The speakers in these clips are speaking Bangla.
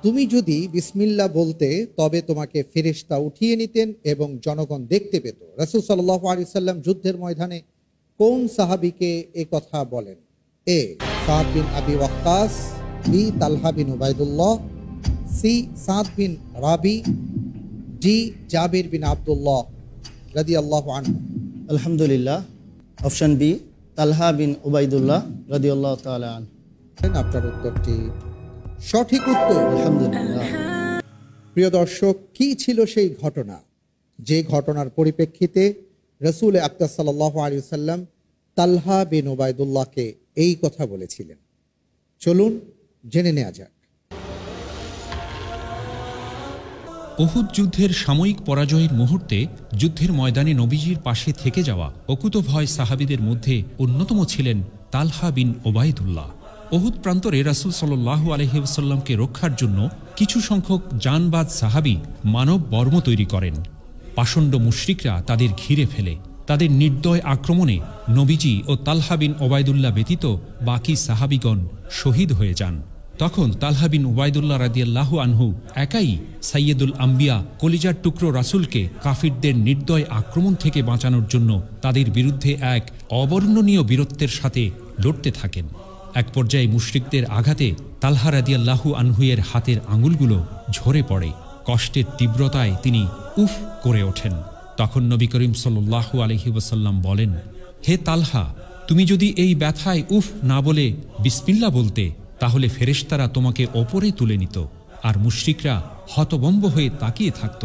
তুমি যদি বিসমিল্লাহ বলতে তবে তোমাকে ফেরেশতা উঠিয়ে নিতেন এবং জনগণ দেখতে পেত। রাসূল সাল্লাল্লাহু আলাইহি সাল্লাম যুদ্ধের ময়দানে কোন সাহাবীকে এই কথা বলেন? এ সাদ বিন আবি ওয়াক্কাস, বি তালহা বিন উবাইদুল্লাহ, সি সাদ বিন রাবি, ডি জাবির বিন আব্দুল্লাহ রাদিয়াল্লাহু আনহু। আলহামদুলিল্লাহ, অপশন বি তালহা বিন উবাইদুল্লাহ রাদিয়াল্লাহু তাআলা আনহু। আপনার উত্তরটি সঠিক উত্তর। আলহামদুলিল্লাহ। প্রিয় দর্শক, কি ছিল সেই ঘটনা যে ঘটনার পরিপ্রেক্ষিতে রাসূল আকরাম সাল্লাল্লাহু আলাইহি ওয়াসাল্লাম তালহা বিন উবাইদুল্লাহকে এই কথা বলেছিলেন? চলুন জেনে নেওয়া যাক। উহুদ যুদ্ধের সাময়িক পরাজয়ের মুহূর্তে যুদ্ধের ময়দানে নবীজির পাশে থেকে যাওয়া অকুতভয় সাহাবীদের মধ্যে অন্যতম ছিলেন তালহা বিন ওবাইদুল্লাহ। উহুদ প্রান্তরে রাসূল সাল্লাল্লাহু আলাইহি ওয়াসাল্লামকে রক্ষার জন্য কিছু সংখ্যক জানবাজ সাহাবী মানব বর্ম তৈরি করেন। পাষণ্ড মুশরিকরা তাদের ঘিরে ফেলে। তাদের নির্দয় আক্রমণে নবীজি ও তালহা বিন ওবাইদুল্লাহ ব্যতীত বাকি সাহাবীগণ শহীদ হয়ে যান। তখন তালহা বিন উবাইদুল্লাহ রাদিয়াল্লাহু আনহু একাই সাইয়্যিদুল আম্বিয়া কলিজার টুকরো রাসূলকে কাফিরদের নির্দয় আক্রমণ থেকে বাঁচানোর জন্য তাদের বিরুদ্ধে এক অবর্ণনীয় বীরত্বের সাথে লড়তে থাকেন। এক পর্যায়ে মুশরিকদের আঘাতে তালহা রাদিয়াল্লাহু আনহুয়ের হাতের আঙুলগুলো ঝরে পড়ে। কষ্টের তীব্রতায় তিনি উফ করে ওঠেন। তখন নবী করিম সাল্লাল্লাহু আলাইহি ওয়াসাল্লাম বলেন, হে তালহা, তুমি যদি এই ব্যথায় উফ না বলে বিসমিল্লাহ বলতে, তাহলে ফেরেশতারা তোমাকে ওপরে তুলে নিত আর মুশরিকরা হতভম্ব হয়ে তাকিয়ে থাকত।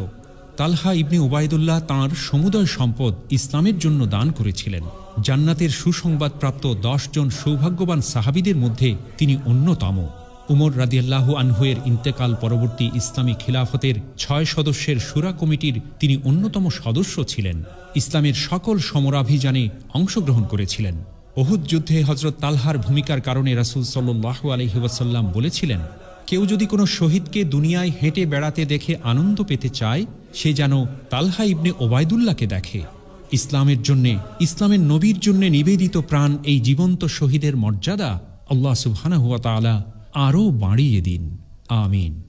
তালহা ইবনে উবাইদুল্লাহ তাঁর সমুদয় সম্পদ ইসলামের জন্য দান করেছিলেন। জান্নাতের সুসংবাদপ্রাপ্ত 10 জন সৌভাগ্যবান সাহাবীদের মধ্যে তিনি অন্যতম। উমর রাদিয়াল্লাহু আনহুয়ের ইন্তেকাল পরবর্তী ইসলামী খিলাফতের 6 সদস্যের শুরা কমিটির তিনি অন্যতম সদস্য ছিলেন। ইসলামের সকল সমরাভিযানে অংশগ্রহণ করেছিলেন। উহুদ যুদ্ধে হযরত তালহার ভূমিকার কারণে রাসূল সাল্লাল্লাহু আলাইহি ওয়াসাল্লাম বলেছিলেন, কেউ যদি কোনো শহীদকে দুনিয়ায় হেঁটে বেড়াতে দেখে আনন্দ পেতে চায়, সে যেন তালহা ইবনে ওবাইদুল্লাহকে দেখে। ইসলামের জন্যে, ইসলামের নবীর জন্যে নিবেদিত প্রাণ এই জীবন্ত শহীদের মর্যাদা আল্লাহ সুবহানাহু ওয়া তাআলা আরও বাড়িয়ে দিন। আমিন।